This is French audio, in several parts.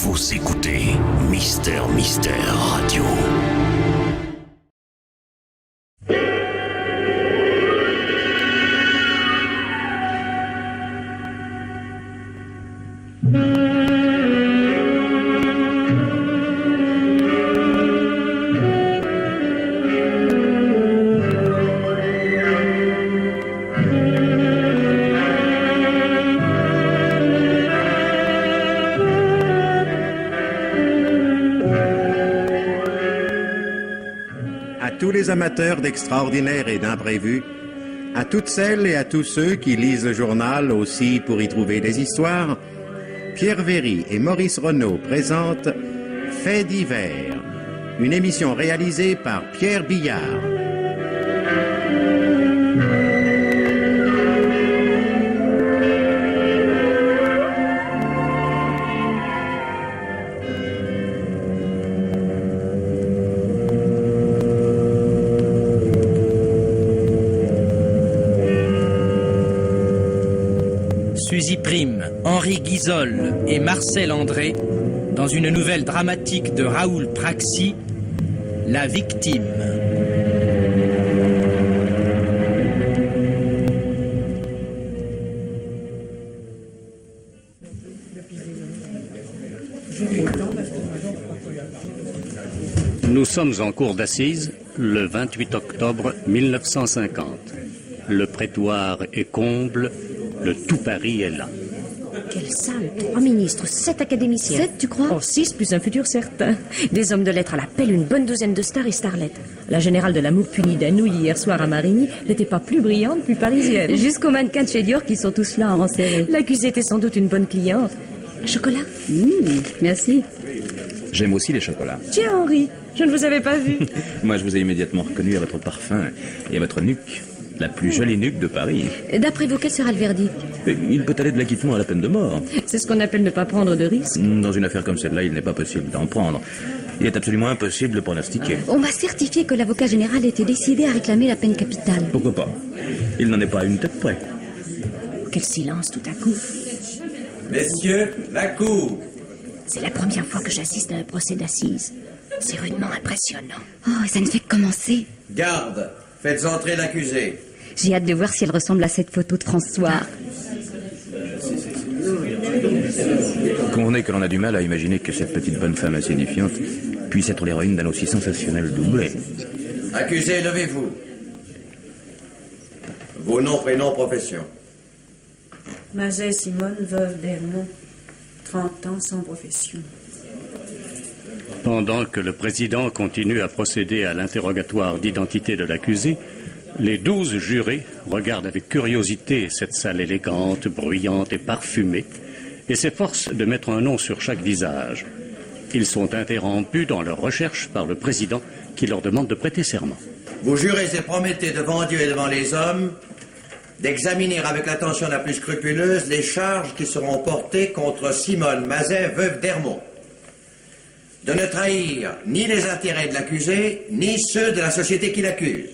Vous écoutez Mister Radio. Tous les amateurs d'extraordinaire et d'imprévu, à toutes celles et à tous ceux qui lisent le journal aussi pour y trouver des histoires, Pierre Véry et Maurice Renaud présentent Faits divers, une émission réalisée par Pierre Billard. Suzy Prime, Henri Guizol et Marcel André dans une nouvelle dramatique de Raoul Praxi, La Victime. Nous sommes en cour d'assises le 28 octobre 1950. Le prétoire est comble. Le tout Paris est là. Quelle salle! 3 ministres, 7 académiciens. 7, tu crois? Oh, 6 plus un futur certain. Des hommes de lettres à l'appel, une bonne douzaine de stars et starlettes. La générale de l'amour punie d'Anouilh hier soir à Marigny n'était pas plus brillante, plus parisienne. Jusqu'aux mannequins de chez Dior qui sont tous là en rang serré. L'accusée était sans doute une bonne cliente. Un chocolat? Merci. J'aime aussi les chocolats. Tiens, Henri, je ne vous avais pas vu. Moi, je vous ai immédiatement reconnu à votre parfum et à votre nuque. La plus jolie nuque de Paris. D'après vous, quel sera le verdict? Il peut aller de l'acquittement à la peine de mort. C'est ce qu'on appelle ne pas prendre de risques. Dans une affaire comme celle-là, il n'est pas possible d'en prendre. Il est absolument impossible de pronostiquer. On m'a certifié que l'avocat général était décidé à réclamer la peine capitale. Pourquoi pas? Il n'en est pas à une tête près. Quel silence tout à coup. Messieurs, la cour. C'est la première fois que j'assiste à un procès d'assises. C'est rudement impressionnant. Oh, ça ne fait que commencer. Garde, faites entrer l'accusé. J'ai hâte de voir si elle ressemble à cette photo de François. Convenez que l'on a du mal à imaginer que cette petite bonne femme insignifiante puisse être l'héroïne d'un aussi sensationnel doublé. Accusé, levez-vous. Vos noms, prénoms, profession. Mazet Simone, veuve d'Hermont, 30 ans sans profession. Pendant que le président continue à procéder à l'interrogatoire d'identité de l'accusé, les 12 jurés regardent avec curiosité cette salle élégante, bruyante et parfumée et s'efforcent de mettre un nom sur chaque visage. Ils sont interrompus dans leur recherche par le président qui leur demande de prêter serment. Vous jurez et promettez devant Dieu et devant les hommes d'examiner avec l'attention la plus scrupuleuse les charges qui seront portées contre Simone Mazet, veuve d'Hermont. De ne trahir ni les intérêts de l'accusé, ni ceux de la société qui l'accuse.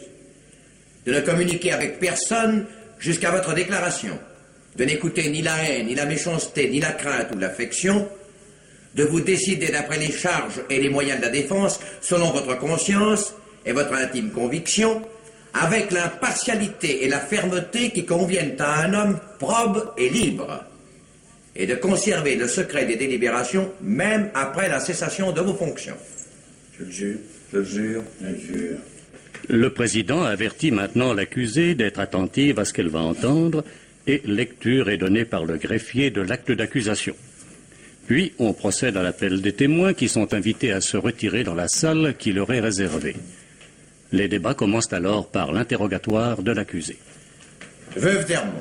De ne communiquer avec personne jusqu'à votre déclaration. De n'écouter ni la haine, ni la méchanceté, ni la crainte ou l'affection. De vous décider d'après les charges et les moyens de la défense selon votre conscience et votre intime conviction, avec l'impartialité et la fermeté qui conviennent à un homme probe et libre. Et de conserver le secret des délibérations, même après la cessation de vos fonctions. Je le jure, je le jure, je le jure. Le président avertit maintenant l'accusée d'être attentive à ce qu'elle va entendre et lecture est donnée par le greffier de l'acte d'accusation. Puis on procède à l'appel des témoins qui sont invités à se retirer dans la salle qui leur est réservée. Les débats commencent alors par l'interrogatoire de l'accusé. Veuve d'Hermont,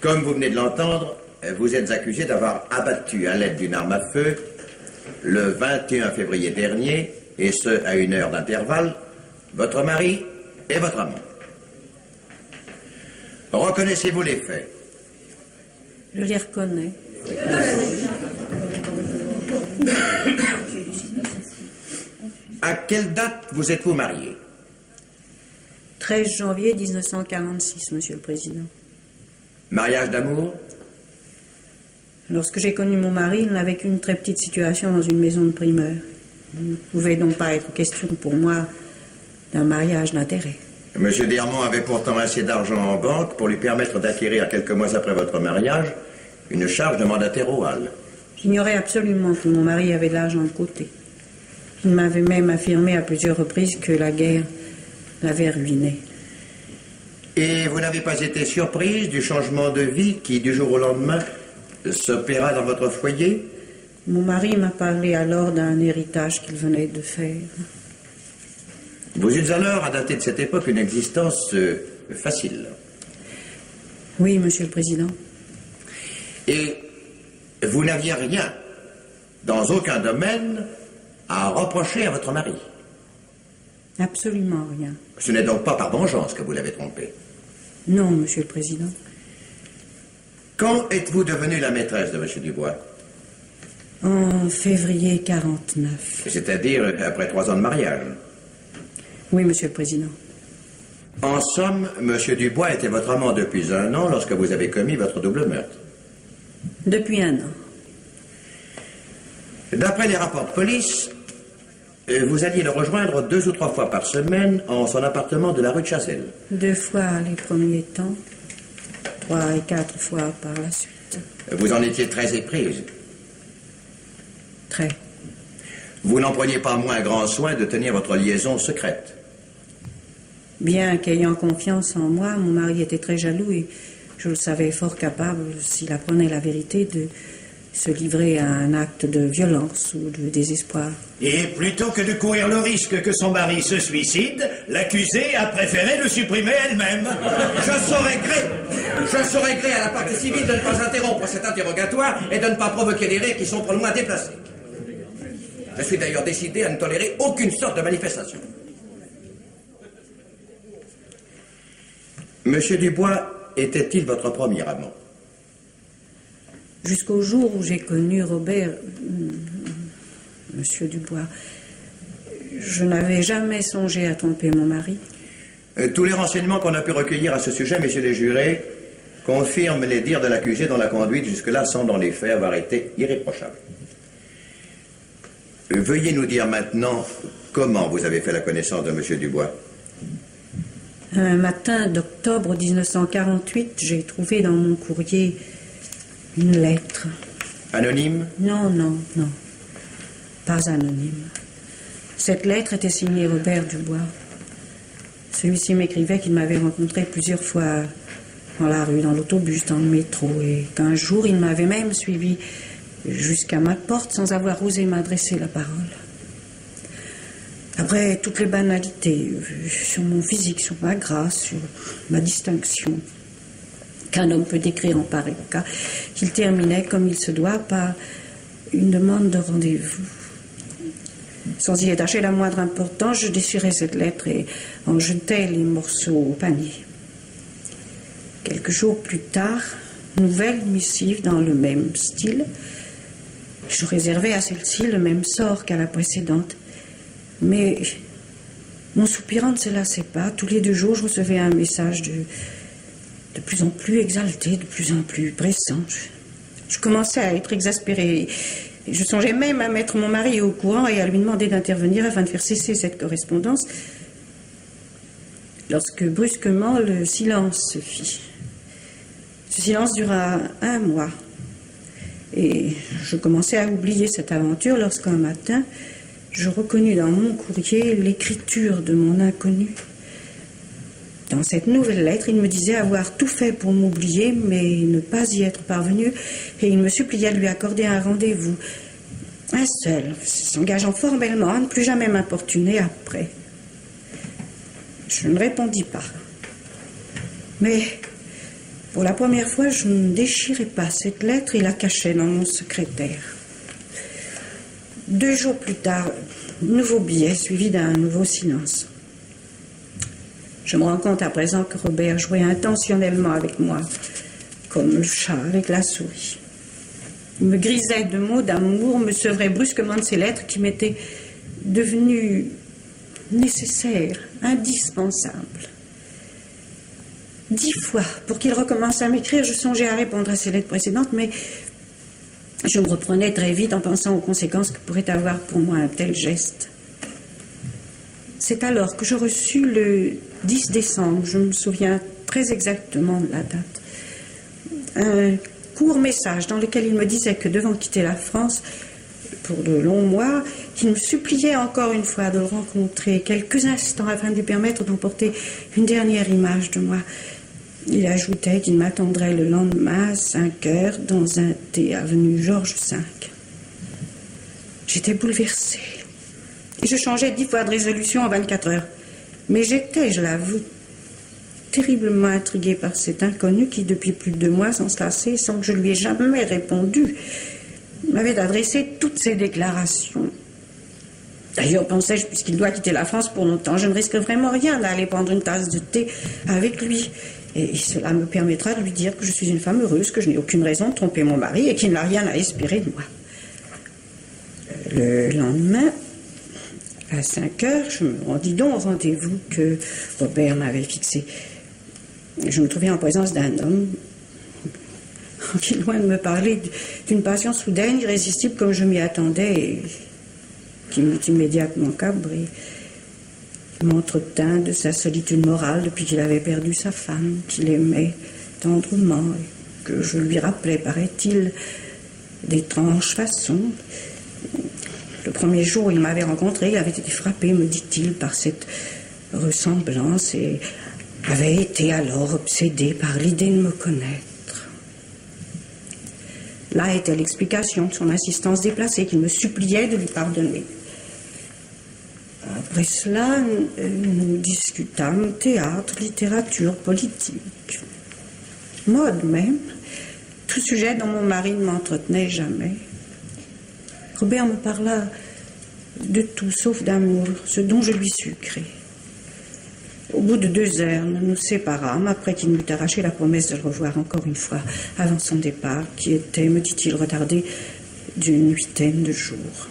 comme vous venez de l'entendre, vous êtes accusé d'avoir abattu à l'aide d'une arme à feu le 21 février dernier, et ce à 1 heure d'intervalle, votre mari et votre amant. Reconnaissez-vous les faits? Je les reconnais. À quelle date vous êtes-vous marié? 13 janvier 1946, Monsieur le Président. Mariage d'amour? Lorsque j'ai connu mon mari, il n'avait qu'une très petite situation dans une maison de primeur. Il ne pouvait donc pas être question pour moi d'un mariage d'intérêt. Monsieur Dermont avait pourtant assez d'argent en banque pour lui permettre d'acquérir quelques mois après votre mariage une charge de mandataire au Hall. J'ignorais absolument que mon mari avait de l'argent de côté. Il m'avait même affirmé à plusieurs reprises que la guerre l'avait ruiné. Et vous n'avez pas été surprise du changement de vie qui, du jour au lendemain, s'opéra dans votre foyer? Mon mari m'a parlé alors d'un héritage qu'il venait de faire. Vous eûtes alors, à dater de cette époque, une existence facile. Oui, Monsieur le Président. Et vous n'aviez rien, dans aucun domaine, à reprocher à votre mari? Absolument rien. Ce n'est donc pas par vengeance que vous l'avez trompé? Non, Monsieur le Président. Quand êtes-vous devenue la maîtresse de M. Dubois? En février 49. C'est-à-dire après 3 ans de mariage? Oui, Monsieur le Président. En somme, M. Dubois était votre amant depuis 1 an lorsque vous avez commis votre double meurtre. Depuis 1 an. D'après les rapports de police, vous alliez le rejoindre 2 ou 3 fois par semaine en son appartement de la rue de Chazelle. 2 fois les premiers temps, 3 et 4 fois par la suite. Vous en étiez très éprise. Très. Vous n'en preniez pas moins grand soin de tenir votre liaison secrète. Bien qu'ayant confiance en moi, mon mari était très jaloux et je le savais fort capable, s'il apprenait la vérité, de se livrer à un acte de violence ou de désespoir. Et plutôt que de courir le risque que son mari se suicide, l'accusée a préféré le supprimer elle-même. Je saurais gré à la partie civile de ne pas interrompre cet interrogatoire et de ne pas provoquer des rires qui sont pour le moins déplacés. Je suis d'ailleurs décidé à ne tolérer aucune sorte de manifestation. Monsieur Dubois était-il votre premier amant? Jusqu'au jour où j'ai connu Robert, Monsieur Dubois, je n'avais jamais songé à tromper mon mari. Tous les renseignements qu'on a pu recueillir à ce sujet, messieurs les jurés, confirment les dires de l'accusé dont la conduite jusque-là semble en effet avoir été irréprochable. Veuillez nous dire maintenant comment vous avez fait la connaissance de Monsieur Dubois. Un matin d'octobre 1948, j'ai trouvé dans mon courrier une lettre. Anonyme? Non, non, non. Pas anonyme. Cette lettre était signée Robert Dubois. Celui-ci m'écrivait qu'il m'avait rencontré plusieurs fois dans la rue, dans l'autobus, dans le métro, et qu'un jour il m'avait même suivi jusqu'à ma porte sans avoir osé m'adresser la parole. Après toutes les banalités sur mon physique, sur ma grâce, sur ma distinction, qu'un homme peut décrire en pareil cas, il terminait comme il se doit par une demande de rendez-vous. Sans y attacher la moindre importance, je déchirai cette lettre et en jetai les morceaux au panier. Quelques jours plus tard, nouvelle missive dans le même style. Je réservais à celle-ci le même sort qu'à la précédente. Mais mon soupirant ne se lassait pas. Tous les 2 jours, je recevais un message de plus en plus exalté, de plus en plus pressant. Je commençais à être exaspérée. Je songeais même à mettre mon mari au courant et à lui demander d'intervenir afin de faire cesser cette correspondance. Lorsque brusquement, le silence se fit. Ce silence dura 1 mois. Et je commençais à oublier cette aventure lorsqu'un matin, je reconnus dans mon courrier l'écriture de mon inconnu. Dans cette nouvelle lettre, il me disait avoir tout fait pour m'oublier, mais ne pas y être parvenu, et il me suppliait de lui accorder un rendez-vous. Un seul, s'engageant formellement à ne plus jamais m'importuner après. Je ne répondis pas. Mais pour la première fois, je ne déchirai pas cette lettre et la cachai dans mon secrétaire. 2 jours plus tard, nouveau billet suivi d'un nouveau silence. Je me rends compte à présent que Robert jouait intentionnellement avec moi, comme le chat avec la souris. Il me grisait de mots d'amour, me sevrait brusquement de ces lettres qui m'étaient devenues nécessaires, indispensables. 10 fois, pour qu'il recommence à m'écrire, je songeais à répondre à ces lettres précédentes, mais Je me reprenais très vite en pensant aux conséquences que pourrait avoir pour moi un tel geste. C'est alors que je reçus le 10 décembre, je me souviens très exactement de la date, un court message dans lequel il me disait que devant quitter la France, pour de longs mois, qu'il me suppliait encore une fois de le rencontrer quelques instants afin de lui permettre d'emporter une dernière image de moi. Il ajoutait qu'il m'attendrait le lendemain à 5 heures dans un thé avenue Georges V. J'étais bouleversée. Et je changeais 10 fois de résolution en 24 heures. Mais j'étais, je l'avoue, terriblement intriguée par cet inconnu qui, depuis plus de 2 mois, sans se lasser, sans que je lui ai jamais répondu, m'avait adressé toutes ces déclarations. D'ailleurs, pensais-je, puisqu'il doit quitter la France pour longtemps, je ne risque vraiment rien d'aller prendre une tasse de thé avec lui. Et cela me permettra de lui dire que je suis une femme heureuse, que je n'ai aucune raison de tromper mon mari et qu'il n'a rien à espérer de moi. Le lendemain, à 5 heures, je me rendis donc au rendez-vous que Robert m'avait fixé. Je me trouvais en présence d'un homme qui, loin de me parler d'une passion soudaine, irrésistible comme je m'y attendais, et qui m'eut immédiatement cabré, m'entretint de sa solitude morale depuis qu'il avait perdu sa femme, qu'il aimait tendrement, et que je lui rappelais, paraît-il, d'étranges façons. Le premier jour où il m'avait rencontré, il avait été frappé, me dit-il, par cette ressemblance et avait été alors obsédé par l'idée de me connaître. Là était l'explication de son insistance déplacée, qu'il me suppliait de lui pardonner. Après cela, nous discutâmes théâtre, littérature, politique, mode même, tout sujet dont mon mari ne m'entretenait jamais. Robert me parla de tout sauf d'amour, ce dont je lui sucrais. Au bout de 2 heures, nous nous séparâmes après qu'il m'eût arraché la promesse de le revoir encore une fois avant son départ, qui était, me dit-il, retardé d'une 8aine de jours.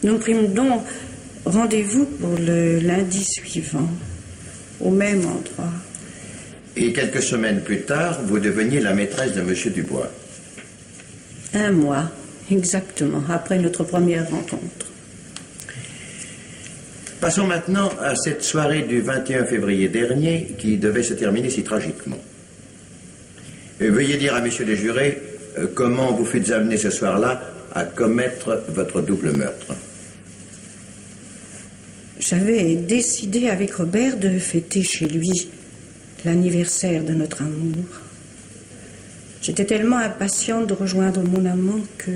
Nous prîmes donc rendez-vous pour le lundi suivant, au même endroit. Et quelques semaines plus tard, vous deveniez la maîtresse de M. Dubois. 1 mois, exactement, après notre première rencontre. Passons maintenant à cette soirée du 21 février dernier qui devait se terminer si tragiquement. Veuillez dire à messieurs les jurés comment vous fûtes amenés ce soir-là à commettre votre double meurtre. J'avais décidé avec Robert de fêter chez lui l'anniversaire de notre amour. J'étais tellement impatiente de rejoindre mon amant que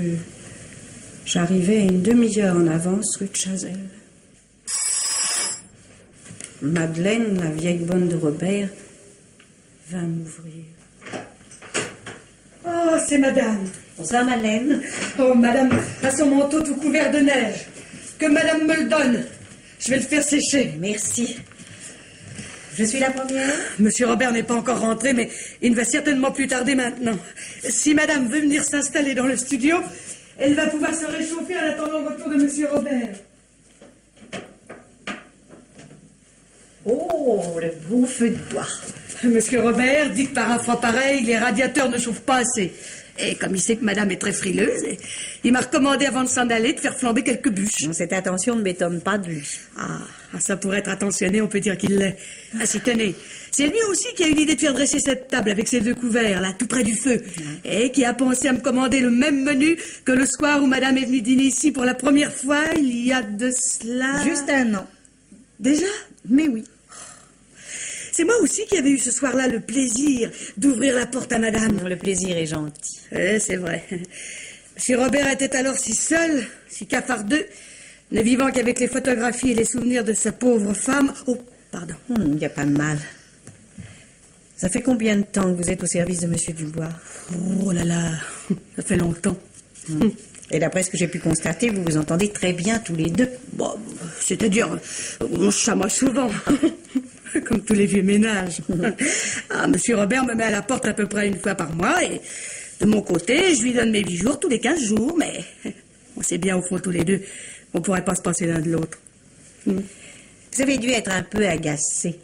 j'arrivais 1/2 heure en avance rue de Chazelles. Madeleine, la vieille bonne de Robert, vint m'ouvrir. Oh, c'est madame. Bonsoir, Madeleine. Oh, madame a son manteau tout couvert de neige. Que madame me le donne. Je vais le faire sécher. Merci. Je suis la première. Monsieur Robert n'est pas encore rentré, mais il ne va certainement plus tarder maintenant. Si madame veut venir s'installer dans le studio, elle va pouvoir se réchauffer en attendant le retour de monsieur Robert. Oh, le beau feu de bois. Monsieur Robert dit que par un froid pareil, les radiateurs ne chauffent pas assez. Et comme il sait que madame est très frileuse, il m'a recommandé avant de s'en aller de faire flamber quelques bûches. Cette attention ne m'étonne pas de lui. Ah, ça pourrait être attentionné, on peut dire qu'il l'est. Ah, si, tenez, c'est lui aussi qui a eu l'idée de faire dresser cette table avec ses 2 couverts, là, tout près du feu. Et qui a pensé à me commander le même menu que le soir où madame est venue dîner ici pour la première fois, il y a de cela... Juste 1 an. Déjà? Mais oui. C'est moi aussi qui avais eu ce soir-là le plaisir d'ouvrir la porte à madame. Le plaisir est gentil. C'est vrai. Monsieur Robert était alors si seul, si cafardeux, ne vivant qu'avec les photographies et les souvenirs de sa pauvre femme. Oh, pardon. Il n'y a pas de mal. Ça fait combien de temps que vous êtes au service de monsieur Dubois? Oh là là, ça fait longtemps. Et d'après ce que j'ai pu constater, vous vous entendez très bien tous les deux. Bon, c'est-à-dire, on chamaille souvent. Comme tous les vieux ménages. Ah, monsieur Robert me met à la porte à peu près 1 fois par mois et de mon côté, je lui donne mes bijoux tous les 15 jours, mais on sait bien au fond tous les deux qu'on ne pourrait pas se passer l'un de l'autre. Vous avez dû être un peu agacée,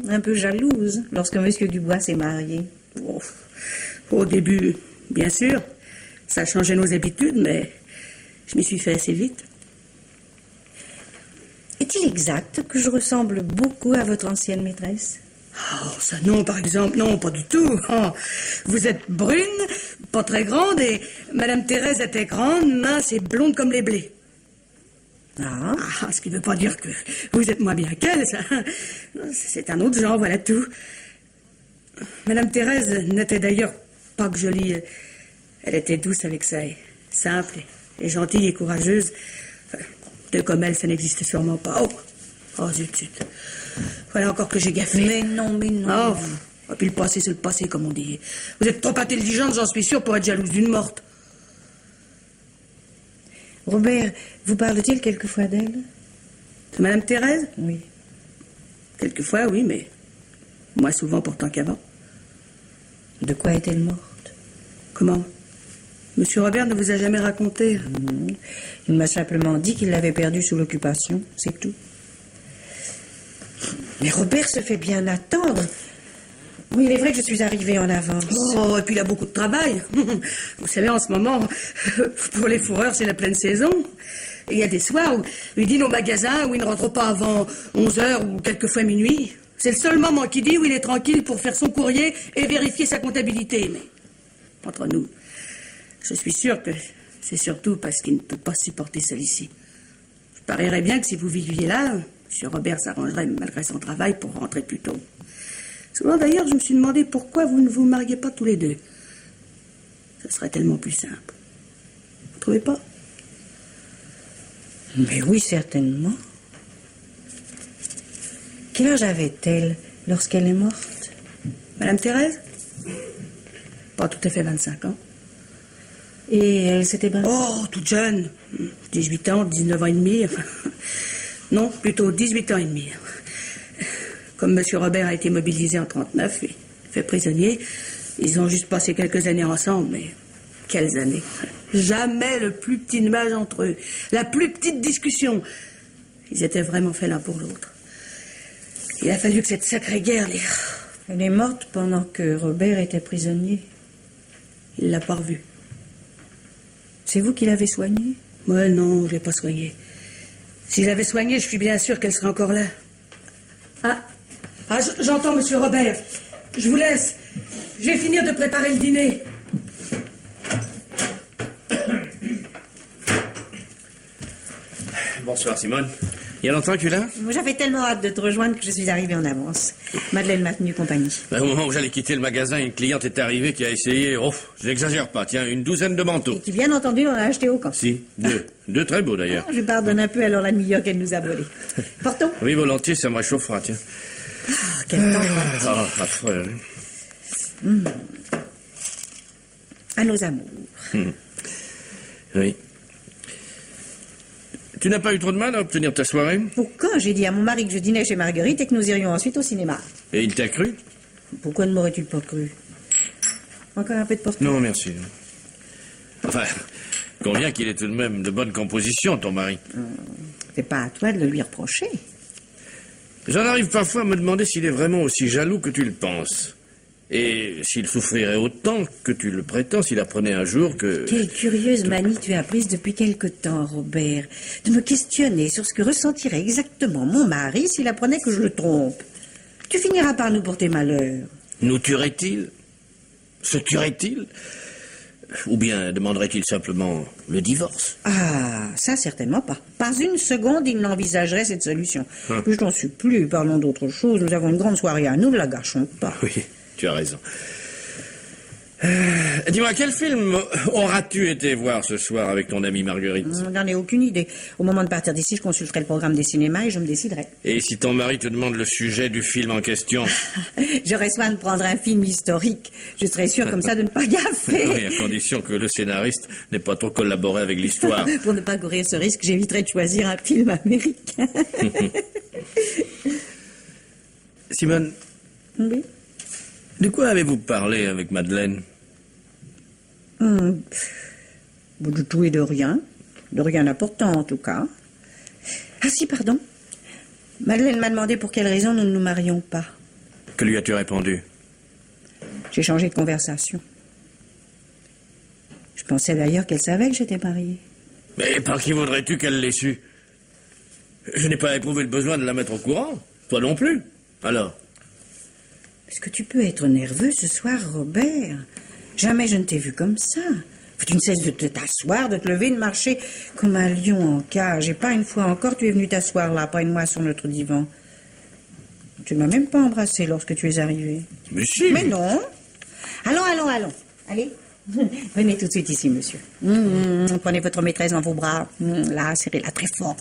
un peu jalouse lorsque monsieur Dubois s'est marié. Oh, au début, bien sûr. Ça a changé nos habitudes, mais je m'y suis fait assez vite. Est-il exact que je ressemble beaucoup à votre ancienne maîtresse? Oh, ça non, par exemple, non, pas du tout. Oh, vous êtes brune, pas très grande, et Madame Thérèse était grande, mince et blonde comme les blés. Ah. Ah, ce qui ne veut pas dire que vous êtes moins bien qu'elle, ça. C'est un autre genre, voilà tout. Madame Thérèse n'était d'ailleurs pas que jolie. Elle était douce avec ça, et simple, et gentille et courageuse. Enfin, deux comme elle, ça n'existait sûrement pas. Oh, zut. Voilà encore que j'ai gaffé. Mais non. Oh, et puis le passé, c'est le passé, comme on dit. Vous êtes trop intelligente, j'en suis sûre, pour être jalouse d'une morte. Robert, vous parle-t-il quelquefois d'elle? De Madame Thérèse? Oui. Quelquefois, oui, mais moins souvent pourtant qu'avant. De quoi est-elle morte? Comment? Monsieur Robert ne vous a jamais raconté? Non. Il m'a simplement dit qu'il l'avait perdue sous l'occupation, c'est tout. Mais Robert se fait bien attendre. Oui, il est vrai que je suis arrivée en avance. Oh, et puis il a beaucoup de travail. Vous savez, en ce moment, pour les fourreurs, c'est la pleine saison. Et il y a des soirs où il dîne au magasin, où il ne rentre pas avant 11h ou quelquefois minuit. C'est le seul moment qu'il dit où il est tranquille pour faire son courrier et vérifier sa comptabilité. Mais, entre nous, je suis sûre que c'est surtout parce qu'il ne peut pas supporter celle-ci. Je parierais bien que si vous viviez là, M. Robert s'arrangerait malgré son travail pour rentrer plus tôt. Souvent d'ailleurs, je me suis demandé pourquoi vous ne vous mariez pas tous les deux. Ce serait tellement plus simple. Vous trouvez pas? Mais oui, certainement. Quel âge avait-elle lorsqu'elle est morte? Madame Thérèse? Pas tout à fait 25 ans. Et elle s'était battue? Oh, toute jeune. 18 ans, 19 ans et demi. Enfin, non, plutôt 18 ans et demi. Comme M. Robert a été mobilisé en 39 et fait prisonnier, ils ont juste passé quelques années ensemble, mais quelles années. Jamais le plus petit nuage entre eux, la plus petite discussion. Ils étaient vraiment faits l'un pour l'autre. Il a fallu que cette sacrée guerre les... Elle est morte pendant que Robert était prisonnier. Il l'a pas revue. C'est vous qui l'avez soignée? Ouais, non, je l'ai pas soignée. Si je l'avais soignée, je suis bien sûr qu'elle serait encore là. J'entends, Monsieur Robert. Je vous laisse. Je vais finir de préparer le dîner. Bonsoir, Simone. Il y a longtemps que tu es là? J'avais tellement hâte de te rejoindre que je suis arrivée en avance. Madeleine m'a tenu compagnie. Au moment où j'allais quitter le magasin, une cliente est arrivée qui a essayé, je n'exagère pas, tiens, une douzaine de manteaux. Et qui, bien entendu, on a acheté au camp. Si, deux très beaux d'ailleurs. Je pardonne un peu alors la demi-heure qu'elle nous a volée. Portons. Oui, volontiers, ça me réchauffera, tiens. Quel temps. Affreux. À nos amours. Oui. Tu n'as pas eu trop de mal à obtenir ta soirée? Pourquoi? J'ai dit à mon mari que je dînais chez Marguerite et que nous irions ensuite au cinéma. Et il t'a cru? Pourquoi ne m'aurais-tu pas cru? Encore un peu de porte? Non, merci. Enfin, conviens qu'il est tout de même de bonne composition, ton mari. C'est pas à toi de le lui reprocher. J'en arrive parfois à me demander s'il est vraiment aussi jaloux que tu le penses. Et s'il souffrirait autant que tu le prétends s'il apprenait un jour que... Quelle curieuse manie tu as prise depuis quelque temps, Robert, de me questionner sur ce que ressentirait exactement mon mari s'il apprenait que je le trompe. Tu finiras par nous porter malheur. Nous tuerait-il? Se tuerait-il? Ou bien demanderait-il simplement le divorce? Ah, ça certainement pas. Pas une seconde il n'envisagerait cette solution. Je t'en supplie, parlons d'autre chose. Nous avons une grande soirée à nous, ne la gâchons pas. Oui, tu as raison. Dis-moi, quel film auras-tu été voir ce soir avec ton amie Marguerite? Je n'en ai aucune idée. Au moment de partir d'ici, je consulterai le programme des cinémas et je me déciderai. Et si ton mari te demande le sujet du film en question? J'aurai soin de prendre un film historique. Je serai sûre comme ça de ne pas gaffer. Oui, à condition que le scénariste n'ait pas trop collaboré avec l'histoire. Pour ne pas courir ce risque, j'éviterai de choisir un film américain. Simone, Oui. de quoi avez-vous parlé avec Madeleine? De tout et de rien. De rien d'important, en tout cas. Ah si, pardon. Madeleine m'a demandé pour quelle raison nous ne nous marions pas. Que lui as-tu répondu? J'ai changé de conversation. Je pensais d'ailleurs qu'elle savait que j'étais mariée. Mais par qui voudrais-tu qu'elle l'ait su? Je n'ai pas éprouvé le besoin de la mettre au courant. Toi non plus. Alors? Est-ce que tu peux être nerveux ce soir, Robert? Jamais je ne t'ai vu comme ça. Tu ne cesses de t'asseoir, de te lever, de marcher comme un lion en cage. Et pas une fois encore, tu es venu t'asseoir là, pas une moi sur notre divan. Tu ne m'as même pas embrassé lorsque tu es arrivé. Mais si. Mais non. Allons. Allez. Venez tout de suite ici, monsieur. Prenez votre maîtresse dans vos bras. Là, serrez-la très fort.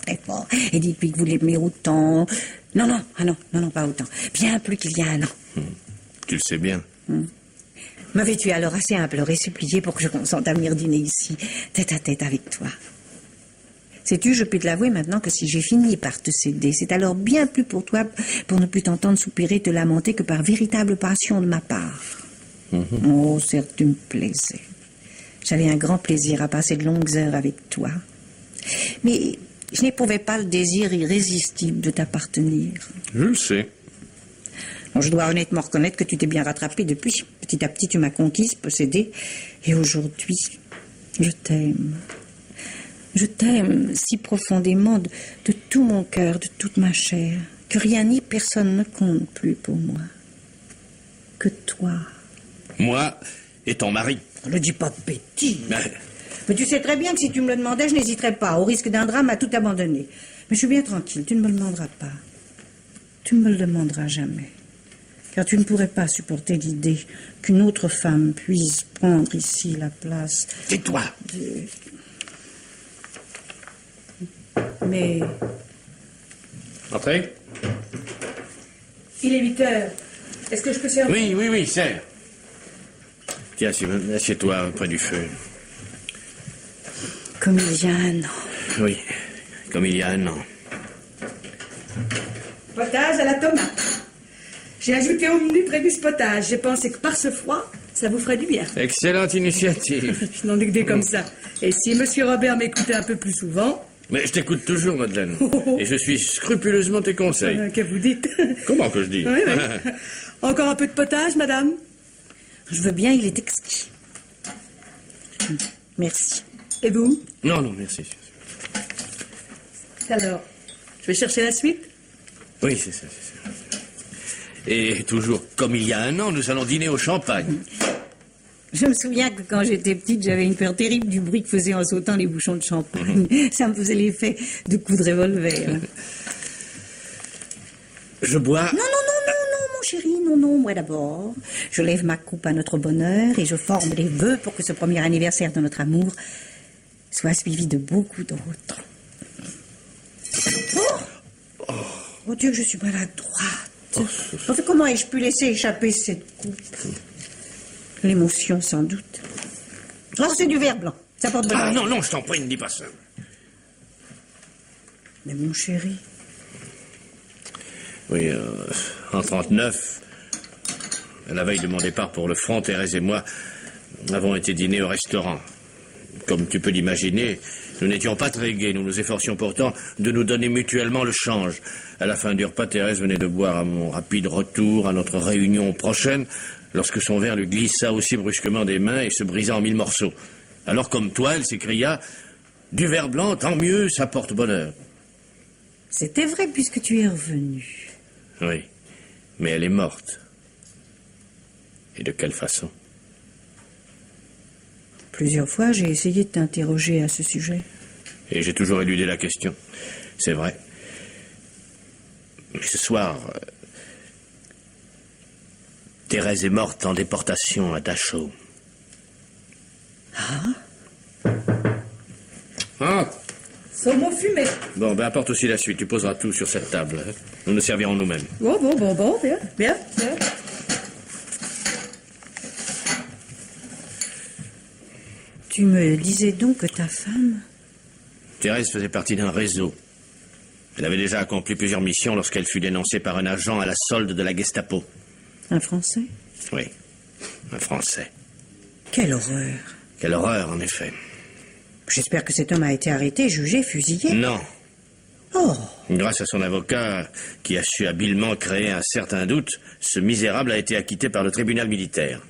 Et dites-lui que vous l'aimez autant. Non, pas autant. Bien plus qu'il y a un an. Tu le sais bien. M'avais-tu alors assez imploré, supplié pour que je consente à venir dîner ici, tête à tête avec toi? Sais-tu, je peux te l'avouer maintenant que si j'ai fini par te céder, c'est alors bien plus pour toi, pour ne plus t'entendre soupirer, te lamenter que par véritable passion de ma part. Oh, certes, tu me plaisais. J'avais un grand plaisir à passer de longues heures avec toi. Mais je n'éprouvais pas le désir irrésistible de t'appartenir. Je le sais. Bon, je dois honnêtement reconnaître que tu t'es bien rattrapé depuis. Petit à petit, tu m'as conquise, possédée. Et aujourd'hui, je t'aime. Je t'aime si profondément de tout mon cœur, de toute ma chair, que rien ni personne ne compte plus pour moi. Que toi. Moi et ton mari. Ne dis pas de bêtises. Mais tu sais très bien que si tu me le demandais, je n'hésiterais pas, au risque d'un drame, à tout abandonner. Mais je suis bien tranquille, tu ne me le demanderas pas. Tu ne me le demanderas jamais. Car tu ne pourrais pas supporter l'idée qu'une autre femme puisse prendre ici la place... Tais-toi. Mais... Entrez. Il est 8 heures. Est-ce que je peux servir? Oui, serre. Tiens, Simone, assieds-toi près du feu. Comme il y a un an. Oui, comme il y a un an. Potage à la tomate. J'ai ajouté au menu prévu ce potage. J'ai pensé que par ce froid, ça vous ferait du bien. Excellente initiative. Je n'en ai que des comme ça. Et si Monsieur Robert m'écoutait un peu plus souvent... Mais je t'écoute toujours, Madeleine. Et je suis scrupuleusement tes conseils. Que vous dites? Comment que je dis? Oui. Encore un peu de potage, madame? Je veux bien, il est exquis. Merci. Et vous? Non, merci. Alors, je vais chercher la suite? Oui, c'est ça. Et toujours comme il y a un an, nous allons dîner au champagne. Je me souviens que quand j'étais petite, j'avais une peur terrible du bruit que faisaient en sautant les bouchons de champagne. Ça me faisait l'effet de coups de revolver. Je bois... Non, mon chéri, non, moi d'abord. Je lève ma coupe à notre bonheur et je forme des vœux pour que ce premier anniversaire de notre amour soit suivi de beaucoup d'autres. Oh Dieu, que je suis maladroite. Enfin, comment ai-je pu laisser échapper cette coupe? L'émotion, sans doute. Oh, c'est du verre blanc. Ça porte bonheur. Ah non, je t'en prie, ne dis pas ça. Mais mon chéri... Oui, en 39, à la veille de mon départ pour le front, Thérèse et moi avons été dîner au restaurant. Comme tu peux l'imaginer, nous n'étions pas très gais. Nous nous efforcions pourtant de nous donner mutuellement le change. À la fin du repas, Thérèse venait de boire à mon rapide retour à notre réunion prochaine, lorsque son verre lui glissa aussi brusquement des mains et se brisa en 1000 morceaux. Alors, comme toi, elle s'écria « Du verre blanc, tant mieux, ça porte bonheur. » C'était vrai puisque tu es revenu. Oui, mais elle est morte. Et de quelle façon? Plusieurs fois, j'ai essayé de t'interroger à ce sujet. Et j'ai toujours éludé la question. C'est vrai. Mais ce soir, Thérèse est morte en déportation à Dachau. Ah. Saumon fumé. Bon, apporte aussi la suite. Tu poseras tout sur cette table. Hein. Nous nous servirons nous-mêmes. Bon, bien. Tu me disais donc que ta femme... Thérèse faisait partie d'un réseau. Elle avait déjà accompli plusieurs missions lorsqu'elle fut dénoncée par un agent à la solde de la Gestapo. Un Français? Oui, un Français. Quelle horreur. Quelle horreur, en effet. J'espère que cet homme a été arrêté, jugé, fusillé. Non. Oh. Grâce à son avocat, qui a su habilement créer un certain doute, ce misérable a été acquitté par le tribunal militaire.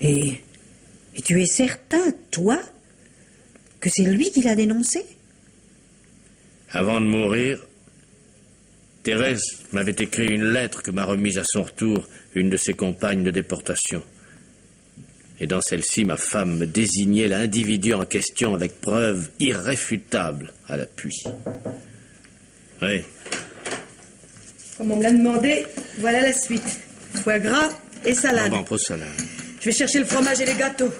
Et Et tu es certain, toi, que c'est lui qui l'a dénoncé? Avant de mourir, Thérèse m'avait écrit une lettre que m'a remise à son retour une de ses compagnes de déportation. Et dans celle-ci, ma femme me désignait l'individu en question avec preuves irréfutables à l'appui. Oui. Comme on me l'a demandé, voilà la suite. Foie gras et salade. Bon, pour salade. Je vais chercher le fromage et les gâteaux.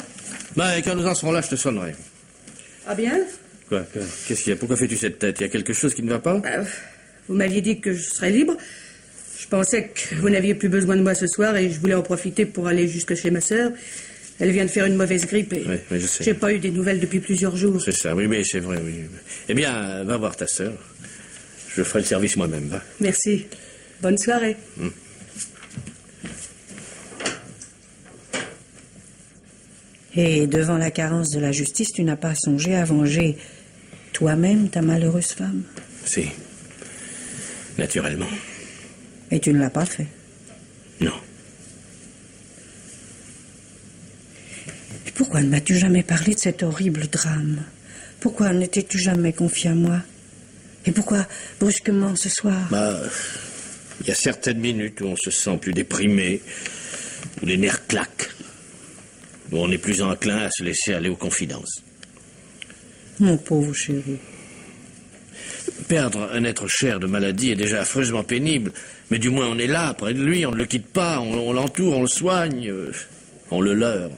Ben, quand nous en serons là, je te sonnerai. Ah bien? Quoi? Qu'est-ce qu'il y a? Pourquoi fais-tu cette tête? Il y a quelque chose qui ne va pas? Vous m'aviez dit que je serais libre. Je pensais que vous n'aviez plus besoin de moi ce soir et je voulais en profiter pour aller jusque chez ma sœur. Elle vient de faire une mauvaise grippe et oui, je sais. J'ai pas eu des nouvelles depuis plusieurs jours. C'est ça, oui, mais c'est vrai, oui. Eh bien, va voir ta sœur. Je ferai le service moi-même, va. Merci. Bonne soirée. Et devant la carence de la justice, tu n'as pas songé à venger toi-même ta malheureuse femme? Si. Naturellement. Et tu ne l'as pas fait? Non. Et pourquoi ne m'as-tu jamais parlé de cet horrible drame? Pourquoi ne t'es-tu jamais confié à moi? Et pourquoi, brusquement, ce soir? Il y a certaines minutes où on se sent plus déprimé, où les nerfs claquent, où on est plus enclin à se laisser aller aux confidences. Mon pauvre chéri. Perdre un être cher de maladie est déjà affreusement pénible, mais du moins on est là, près de lui, on ne le quitte pas, on l'entoure, on le soigne, on le leurre.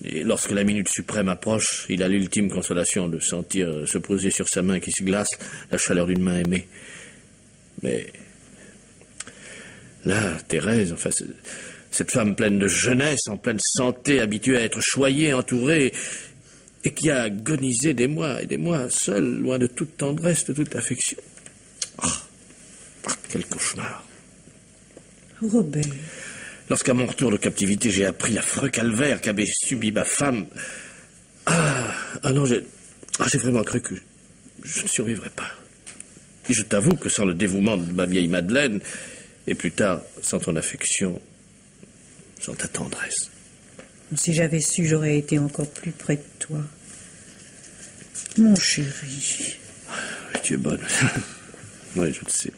Et lorsque la minute suprême approche, il a l'ultime consolation de sentir se poser sur sa main qui se glace la chaleur d'une main aimée. Mais là, Thérèse, enfin, cette femme pleine de jeunesse, en pleine santé, habituée à être choyée, entourée, et qui a agonisé des mois et des mois, seule, loin de toute tendresse, de toute affection. Quel cauchemar. Robert. Lorsqu'à mon retour de captivité, j'ai appris l'affreux calvaire qu'avait subi ma femme. Non, j'ai vraiment cru que je ne survivrais pas. Et je t'avoue que sans le dévouement de ma vieille Madeleine, et plus tard, sans ton affection, sans ta tendresse. Si j'avais su, j'aurais été encore plus près de toi. Mon chéri. Tu es bonne. Oui, je le sais.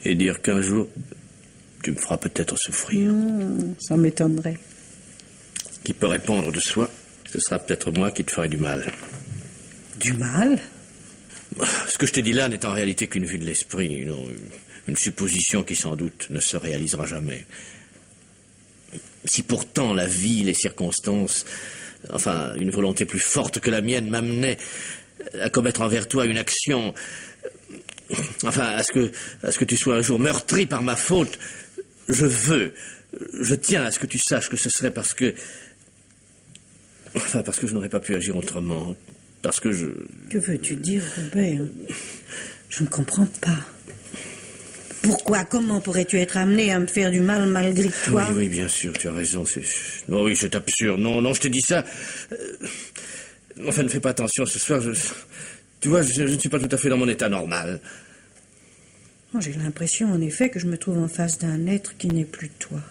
Et dire qu'un jour, tu me feras peut-être souffrir. Non, ça m'étonnerait. Qui peut répondre de soi, ce sera peut-être moi qui te ferai du mal. Du mal? Ce que je t'ai dit là n'est en réalité qu'une vue de l'esprit, une supposition qui sans doute ne se réalisera jamais. Si pourtant la vie, les circonstances, enfin une volonté plus forte que la mienne m'amenait à commettre envers toi une action, enfin à ce que tu sois un jour meurtri par ma faute, je tiens à ce que tu saches que ce serait parce que je n'aurais pas pu agir autrement, parce que je... Que veux-tu dire, Robert? Je ne comprends pas. Pourquoi? Comment pourrais-tu être amené à me faire du mal malgré toi? Oui, bien sûr, tu as raison. Oh, oui, c'est absurde. Non, je te dis ça. Enfin, ne fais pas attention ce soir. Tu vois, je ne suis pas tout à fait dans mon état normal. J'ai l'impression, en effet, que je me trouve en face d'un être qui n'est plus toi.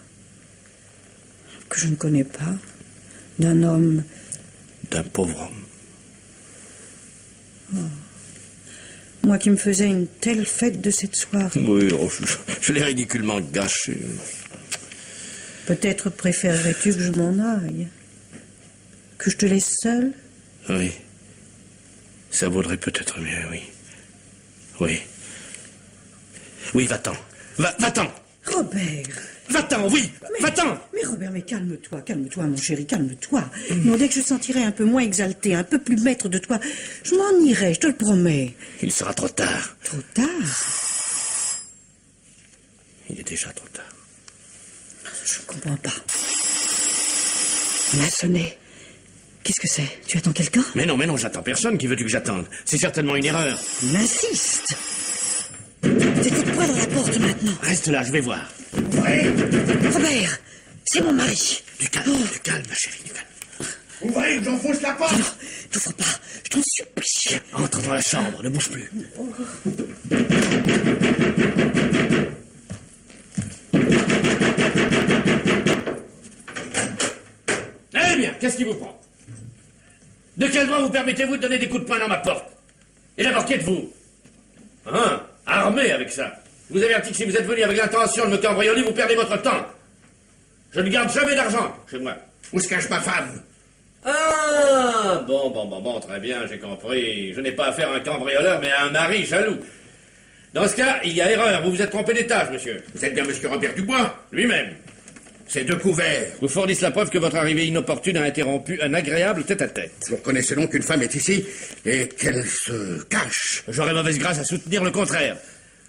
Que je ne connais pas. D'un homme... D'un pauvre homme. Moi qui me faisais une telle fête de cette soirée. Oui, je l'ai ridiculement gâché. Peut-être préférerais-tu que je m'en aille? Que je te laisse seule? Oui. Ça vaudrait peut-être mieux, oui. Oui. Oui, va-t'en. Va-t'en. Robert. Va-t'en, oui. Va-t'en. Mais Robert, mais calme-toi, mon chéri, calme-toi. Non, dès que je sentirai un peu moins exalté, un peu plus maître de toi, je m'en irai, je te le promets. Il sera trop tard. Trop tard? Il est déjà trop tard. Je ne comprends pas. On a sonné. Qu'est-ce que c'est? Tu attends quelqu'un? Mais non, j'attends personne. Qui veux-tu que j'attende? C'est certainement une erreur. Il insiste. C'est coup de poing dans la porte maintenant. Reste là, je vais voir. Robert, c'est mon mari. Du calme, ma chérie, du calme. Ouvrez ou j'enfonce la porte! Non, t'ouvre pas, je t'en supplie. Entre dans la chambre, ne bouge plus. qu'est-ce qui vous prend? De quel droit vous permettez-vous de donner des coups de poing dans ma porte? Et d'abord, qui êtes-vous? Hein? Armé avec ça. Je vous avertis que si vous êtes venu avec l'intention de me cambrioler, vous perdez votre temps. Je ne garde jamais d'argent chez moi. Où se cache ma femme? Ah, bon, très bien, j'ai compris. Je n'ai pas affaire à un cambrioleur, mais à un mari jaloux. Dans ce cas, il y a erreur. Vous vous êtes trompé d'étage, monsieur. Vous êtes bien monsieur Robert Dubois? Lui-même. Ces deux couverts. Vous fournissez la preuve que votre arrivée inopportune a interrompu un agréable tête-à-tête. Vous reconnaissez donc qu'une femme est ici et qu'elle se cache? J'aurais mauvaise grâce à soutenir le contraire.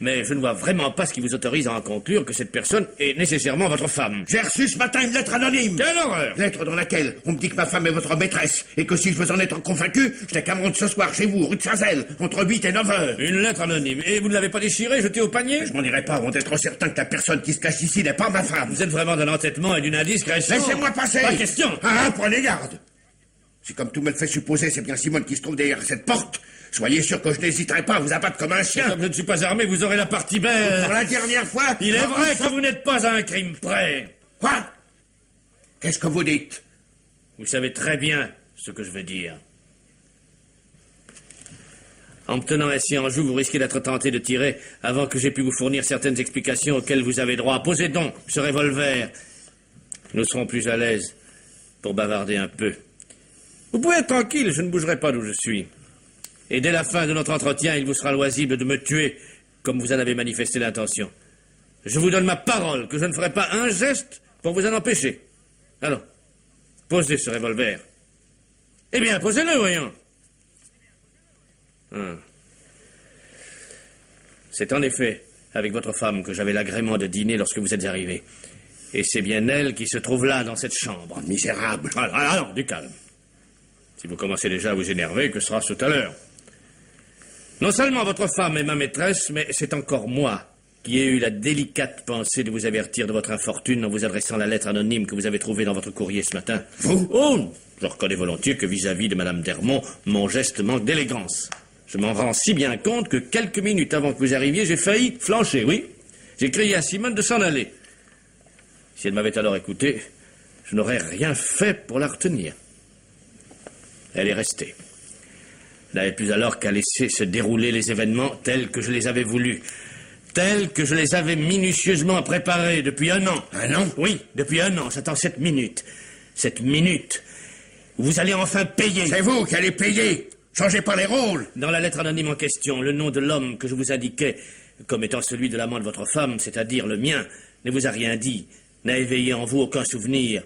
Mais je ne vois vraiment pas ce qui vous autorise à en conclure que cette personne est nécessairement votre femme. J'ai reçu ce matin une lettre anonyme. Quelle horreur! Lettre dans laquelle on me dit que ma femme est votre maîtresse et que si je veux en être convaincu, je n'ai qu'à me rendre ce soir chez vous, rue de Saint-Zel, entre 8 et 9 heures. Une lettre anonyme. Et vous ne l'avez pas déchirée, jetée au panier? Je m'en irai pas avant d'être certain que la personne qui se cache ici n'est pas ma femme. Vous êtes vraiment d'un entêtement et d'une indiscrétion. Laissez-moi passer. Pas question. Prenez garde. Si comme tout me le fait supposer, c'est bien Simone qui se trouve derrière cette porte, soyez sûr que je n'hésiterai pas à vous abattre comme un chien. Comme je ne suis pas armé, vous aurez la partie belle. Pour la dernière fois... Il est vrai que vous n'êtes pas à un crime près. Quoi? Qu'est-ce que vous dites? Vous savez très bien ce que je veux dire. En me tenant ainsi en joue, vous risquez d'être tenté de tirer avant que j'aie pu vous fournir certaines explications auxquelles vous avez droit. Posez donc ce revolver. Nous serons plus à l'aise pour bavarder un peu. Vous pouvez être tranquille, je ne bougerai pas d'où je suis. Et dès la fin de notre entretien, il vous sera loisible de me tuer, comme vous en avez manifesté l'intention. Je vous donne ma parole que je ne ferai pas un geste pour vous en empêcher. Alors, posez ce revolver. Eh bien, posez-le, voyons. C'est en effet avec votre femme que j'avais l'agrément de dîner lorsque vous êtes arrivé. Et c'est bien elle qui se trouve là, dans cette chambre. Misérable. Alors, du calme. Si vous commencez déjà à vous énerver, que sera-ce tout à l'heure? Non seulement votre femme est ma maîtresse, mais c'est encore moi qui ai eu la délicate pensée de vous avertir de votre infortune en vous adressant la lettre anonyme que vous avez trouvée dans votre courrier ce matin. Vous? Oh, je reconnais volontiers que vis-à-vis de Madame d'Ermont, mon geste manque d'élégance. Je m'en rends si bien compte que quelques minutes avant que vous arriviez, j'ai failli flancher, oui. J'ai crié à Simone de s'en aller. Si elle m'avait alors écouté, je n'aurais rien fait pour la retenir. Elle est restée. Elle n'avait plus alors qu'à laisser se dérouler les événements tels que je les avais voulus. Tels que je les avais minutieusement préparés depuis 1 an. 1 an? Oui, depuis 1 an. J'attends cette minute. Cette minute où vous allez enfin payer. C'est vous qui allez payer. Changez pas les rôles. Dans la lettre anonyme en question, le nom de l'homme que je vous indiquais comme étant celui de l'amant de votre femme, c'est-à-dire le mien, ne vous a rien dit, n'a éveillé en vous aucun souvenir.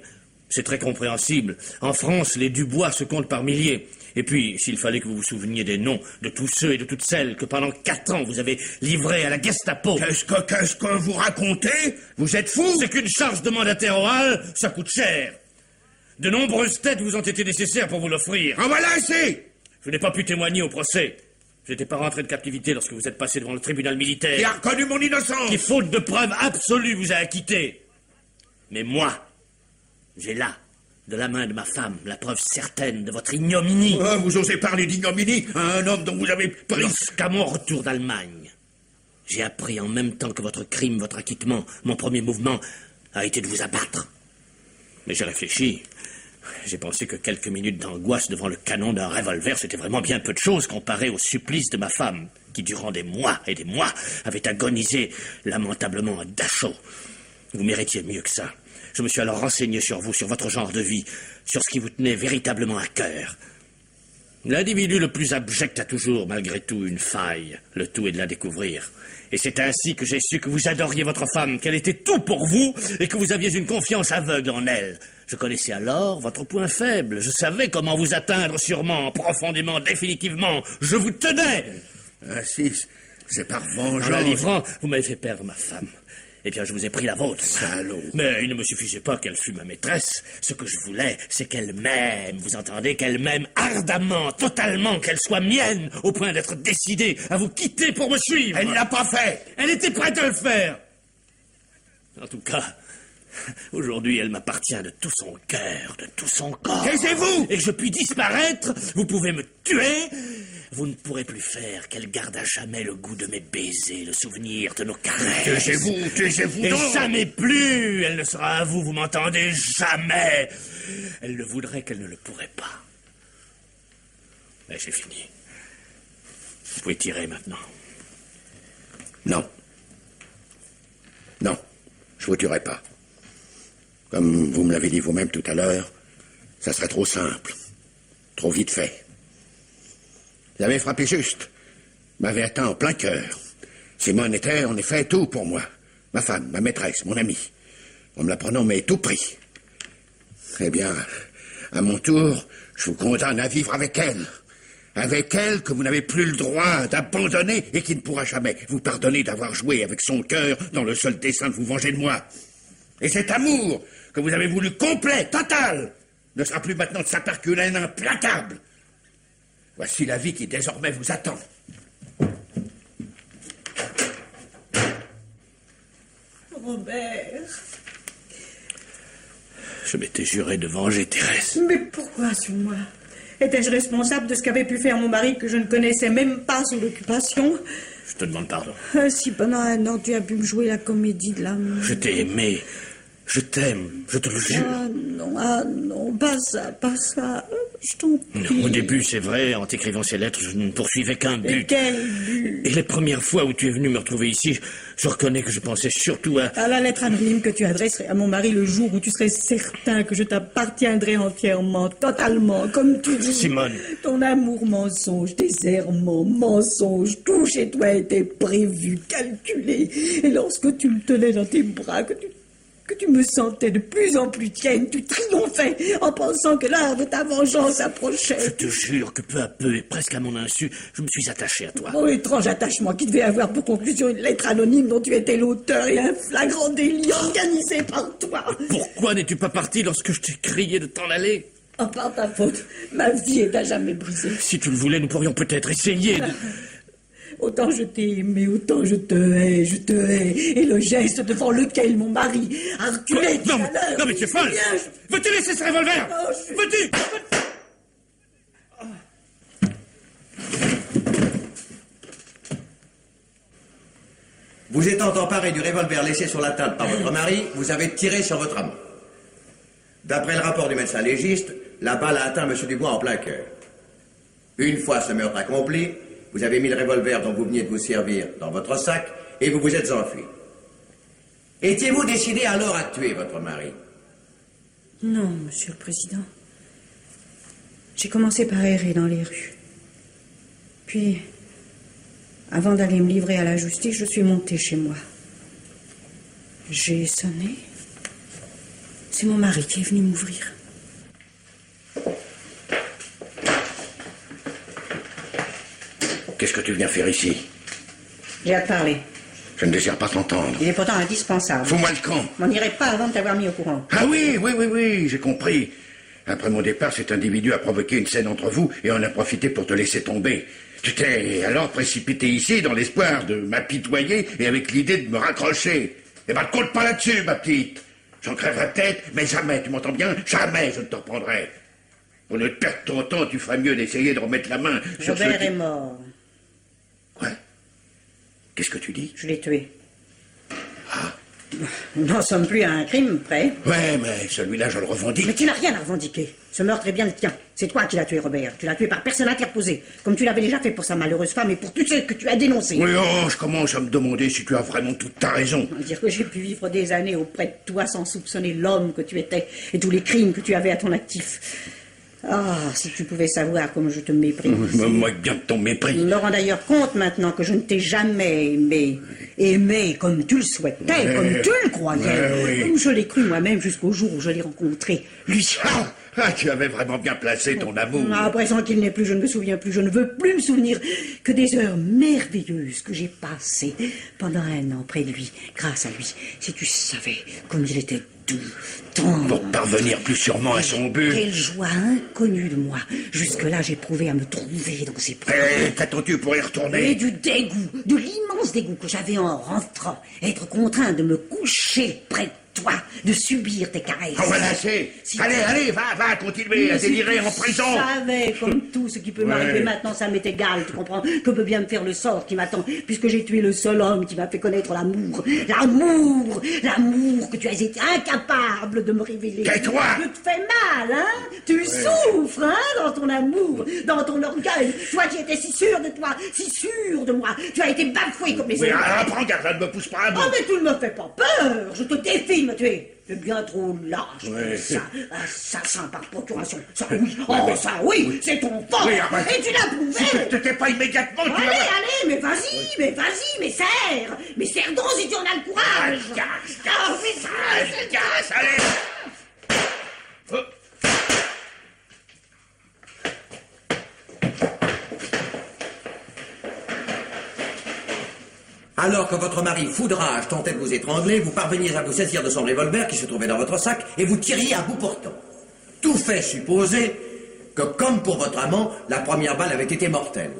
C'est très compréhensible. En France, les Dubois se comptent par milliers. Et puis, s'il fallait que vous vous souveniez des noms de tous ceux et de toutes celles que pendant 4 ans vous avez livrés à la Gestapo. Qu'est-ce que vous racontez? Vous êtes fou? C'est qu'une charge de mandataire oral, ça coûte cher. De nombreuses têtes vous ont été nécessaires pour vous l'offrir. En voilà assez! Je n'ai pas pu témoigner au procès. Je n'étais pas rentré de captivité lorsque vous êtes passé devant le tribunal militaire. Qui a reconnu mon innocence? Qui, faute de preuves absolues, vous a acquitté. Mais moi, j'ai là, de la main de ma femme, la preuve certaine de votre ignominie. Oh, vous osez parler d'ignominie à un homme dont vous avez pris... Lorsqu'à mon retour d'Allemagne, j'ai appris en même temps que votre crime, votre acquittement, mon premier mouvement a été de vous abattre. Mais j'ai réfléchi. J'ai pensé que quelques minutes d'angoisse devant le canon d'un revolver, c'était vraiment bien peu de choses comparé au supplice de ma femme, qui durant des mois et des mois avait agonisé lamentablement à Dachau. Vous méritiez mieux que ça. Je me suis alors renseigné sur vous, sur votre genre de vie, sur ce qui vous tenait véritablement à cœur. L'individu le plus abject a toujours, malgré tout, une faille. Le tout est de la découvrir. Et c'est ainsi que j'ai su que vous adoriez votre femme, qu'elle était tout pour vous, et que vous aviez une confiance aveugle en elle. Je connaissais alors votre point faible. Je savais comment vous atteindre sûrement, profondément, définitivement. Je vous tenais. Ah si, c'est par vengeance. En la livrant, vous m'avez fait perdre ma femme. Eh bien, je vous ai pris la vôtre. Salaud. Mais il ne me suffisait pas qu'elle fût ma maîtresse. Ce que je voulais, c'est qu'elle m'aime, vous entendez, qu'elle m'aime ardemment, totalement, qu'elle soit mienne, au point d'être décidée à vous quitter pour me suivre. Elle ne l'a pas fait. Elle était prête à le faire. En tout cas, aujourd'hui, elle m'appartient de tout son cœur, de tout son corps. Taisez-vous! Et que je puis disparaître, vous pouvez me tuer, vous ne pourrez plus faire qu'elle garde à jamais le goût de mes baisers, le souvenir de nos caresses. Taisez-vous Et donc. jamais plus elle ne sera à vous, vous m'entendez? Jamais. Elle le voudrait qu'elle ne le pourrait pas. Mais j'ai fini. Vous pouvez tirer maintenant. Non. Non, je vous tuerai pas. Comme vous me l'avez dit vous-même tout à l'heure, ça serait trop simple. Trop vite fait. Vous avez frappé juste. M'avez atteint en plein cœur. Simone était en effet tout pour moi. Ma femme, ma maîtresse, mon amie. En me la prenant, mais tout prix. Eh bien, à mon tour, je vous condamne à vivre avec elle. Avec elle que vous n'avez plus le droit d'abandonner et qui ne pourra jamais vous pardonner d'avoir joué avec son cœur dans le seul dessein de vous venger de moi. Et cet amour que vous avez voulu complet, total, ne sera plus maintenant de sa part qu'une haine implacable. Voici la vie qui désormais vous attend. Robert. Je m'étais juré de venger Thérèse. Mais pourquoi sur moi? Étais-je responsable de ce qu'avait pu faire mon mari que je ne connaissais même pas son occupation? Je te demande pardon. Si pendant 1 an tu as pu me jouer la comédie de l'amour. Je t'ai aimé. Je t'aime, je te le jure. Ah non, pas ça, pas ça. Je t'en prie. Non, au début, c'est vrai, en t'écrivant ces lettres, je ne poursuivais qu'un but. Et quel but? Et les premières fois où tu es venu me retrouver ici, je reconnais que je pensais surtout à la lettre anonyme que tu adresserais à mon mari le jour où tu serais certain que je t'appartiendrai entièrement, totalement, comme tu dis. Simone. Ton amour mensonge, tes errements, mensonges, tout chez toi était prévu, calculé. Et lorsque tu me tenais dans tes bras, que tu me sentais de plus en plus tienne, tu triomphais en pensant que l'heure de ta vengeance approchait. Je te jure que peu à peu, et presque à mon insu, je me suis attaché à toi. Oh, étrange attachement qui devait avoir pour conclusion une lettre anonyme dont tu étais l'auteur et un flagrant délit organisé par toi. Pourquoi n'es-tu pas parti lorsque je t'ai crié de t'en aller? Oh, par ta faute, ma vie est à jamais brisée. Si tu le voulais, nous pourrions peut-être essayer de... Autant je t'ai aimé, autant je te hais, Et le geste devant lequel mon mari a reculé tout à l'heure... Non mais tu es folle. Veux-tu laisser ce revolver? Veux-tu? Vous étant emparé du revolver laissé sur la table par votre mari, vous avez tiré sur votre amant. D'après le rapport du médecin légiste, la balle a atteint M. Dubois en plein cœur. Une fois ce meurtre accompli, vous avez mis le revolver dont vous veniez de vous servir dans votre sac et vous vous êtes enfui. Étiez-vous décidé alors à tuer votre mari? Non, Monsieur le Président. J'ai commencé par errer dans les rues. Puis, avant d'aller me livrer à la justice, je suis montée chez moi. J'ai sonné. C'est mon mari qui est venu m'ouvrir. Qu'est-ce que tu viens faire ici? J'ai à te parler. Je ne désire pas t'entendre. Il est pourtant indispensable. Fous-moi le camp. On n'irait pas avant de t'avoir mis au courant. Ah oui, j'ai compris. Après mon départ, cet individu a provoqué une scène entre vous et en a profité pour te laisser tomber. Tu t'es alors précipité ici dans l'espoir de m'apitoyer et avec l'idée de me raccrocher. Eh ben, compte pas là-dessus, ma petite. J'en crèverai peut-être, mais jamais, tu m'entends bien? Jamais je ne te reprendrai. Pour ne te perdre ton temps, tu ferais mieux d'essayer de remettre la main sur Robert est mort. Quoi? Qu'est-ce que tu dis? Je l'ai tué. Ah. Nous n'en sommes plus à un crime près. Ouais, mais celui-là, je le revendique. Mais tu n'as rien à revendiquer. Ce meurtre est bien le tien. C'est toi qui l'as tué, Robert. Tu l'as tué par personne interposée, comme tu l'avais déjà fait pour sa malheureuse femme et pour toutes celles que tu as dénoncées. Oui, je commence à me demander si tu as vraiment toute ta raison. Dire que j'ai pu vivre des années auprès de toi sans soupçonner l'homme que tu étais et tous les crimes que tu avais à ton actif. Ah, si tu pouvais savoir comme je te méprise. Je me moque bien de ton mépris. Il me rend d'ailleurs compte maintenant que je ne t'ai jamais aimé. Aimé comme tu le souhaitais, comme tu le croyais. Oui. Comme je l'ai cru moi-même jusqu'au jour où je l'ai rencontré. Lui. Tu avais vraiment bien placé ton amour. À présent qu'il n'est plus, je ne me souviens plus. Je ne veux plus me souvenir que des heures merveilleuses que j'ai passées pendant 1 an près de lui. Grâce à lui. Si tu savais comme il était doux, tendre. Pour parvenir plus sûrement à son but. Quelle joie inconnue de moi. Jusque-là, j'éprouvais à me trouver dans ses bras. Qu'attends-tu pour y retourner? Et du dégoût, de l'immense dégoût que j'avais en rentrant. Être contraint de me coucher près de toi, de subir tes caresses. Oh, voilà, c'est... Allez, va, continuez à délirer en prison. Je savais, comme tout ce qui peut m'arriver maintenant, ça m'est égal, tu comprends, que peut bien me faire le sort qui m'attend, puisque j'ai tué le seul homme qui m'a fait connaître l'amour. L'amour que tu as été incapable de me révéler. Tais-toi! Tu te fais mal, hein? Tu souffres, hein, dans ton amour, dans ton orgueil. Toi qui étais si sûr de toi, si sûr de moi, tu as été bafoué comme les autres. Alors, prends garde, ne me pousse pas à bout. Oh, mais tu ne me fais pas peur, je te défie de me tuer. C'est bien trop lâche. Ça, assassin par procuration. Ça oui, c'est ton fort. Et tu l'as prouvé. Si tu te tais pas immédiatement, tu vas... Allez, mais serre. Mais serre donc si tu en as le courage. Casse, allez. Alors que votre mari foudrage tentait de vous étrangler, vous parveniez à vous saisir de son revolver qui se trouvait dans votre sac et vous tiriez à bout portant. Tout fait supposer que, comme pour votre amant, la première balle avait été mortelle.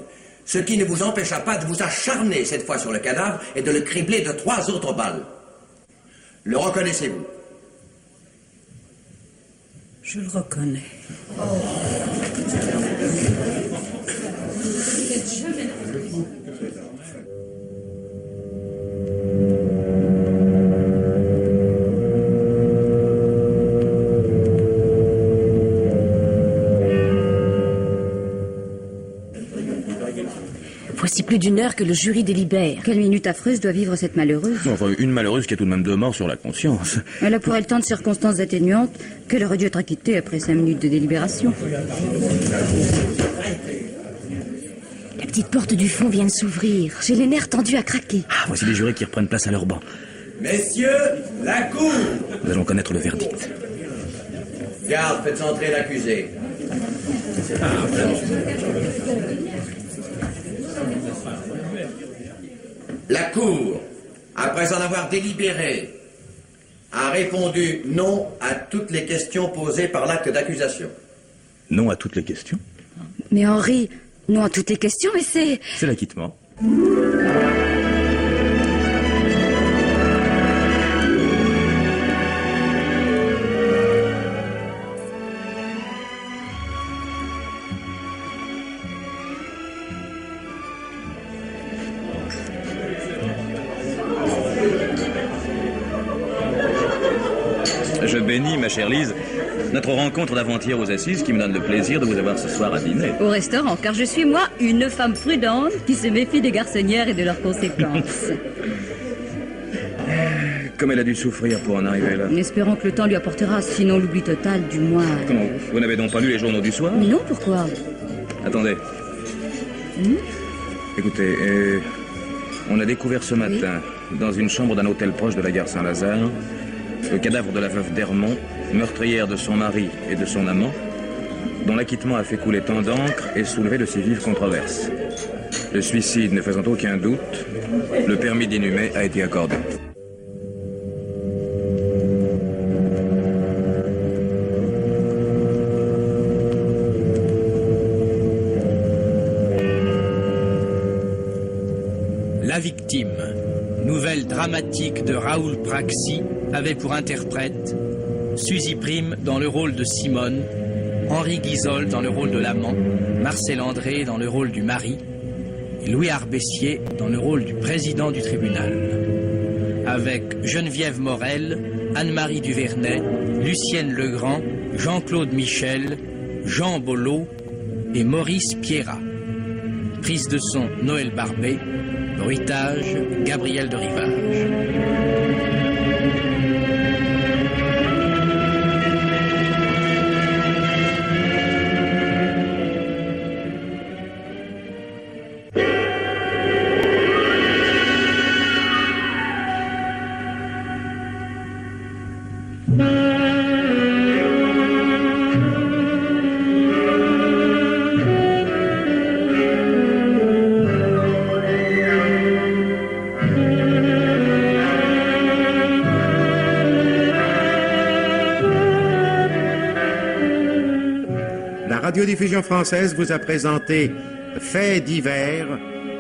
Ce qui ne vous empêcha pas de vous acharner cette fois sur le cadavre et de le cribler de 3 autres balles. Le reconnaissez-vous? Je le reconnais. Voici plus d'1 heure que le jury délibère. Quelle minute affreuse doit vivre cette malheureuse? Enfin, une malheureuse qui a tout de même 2 morts sur la conscience. Elle a pour elle tant de circonstances atténuantes qu'elle aurait dû être acquittée après 5 minutes de délibération. La petite porte du fond vient de s'ouvrir. J'ai les nerfs tendus à craquer. Ah, voici les jurés qui reprennent place à leur banc. Messieurs, la cour! Nous allons connaître le verdict. Garde, faites entrer l'accusé. La Cour, après en avoir délibéré, a répondu non à toutes les questions posées par l'acte d'accusation. Non à toutes les questions? Mais Henri, non à toutes les questions, mais c'est... C'est l'acquittement. Je bénis, ma chère Lise, notre rencontre d'avant-hier aux Assises qui me donne le plaisir de vous avoir ce soir à dîner. Au restaurant, car je suis, moi, une femme prudente qui se méfie des garçonnières et de leurs conséquences. Comme elle a dû souffrir pour en arriver là. Espérons que le temps lui apportera, sinon l'oubli total, du moins... Comment? Vous n'avez donc pas lu les journaux du soir? Mais non, pourquoi? Attendez. Écoutez, on a découvert ce matin, dans une chambre d'un hôtel proche de la gare Saint-Lazare, le cadavre de la veuve d'Ermont, meurtrière de son mari et de son amant, dont l'acquittement a fait couler tant d'encre et soulevé de si vives controverses. Le suicide ne faisant aucun doute, le permis d'inhumer a été accordé. La victime, nouvelle dramatique de Raoul Praxi, avait pour interprète Suzy Prime dans le rôle de Simone, Henri Guizol dans le rôle de l'amant, Marcel André dans le rôle du mari, et Louis Arbessier dans le rôle du président du tribunal. Avec Geneviève Morel, Anne-Marie Duvernay, Lucienne Legrand, Jean-Claude Michel, Jean Bollot et Maurice Pierrat. Prise de son Noël Barbet, bruitage Gabriel de Rivage. La radiodiffusion française vous a présenté Faits divers,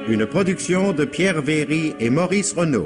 une production de Pierre Véry et Maurice Renaud.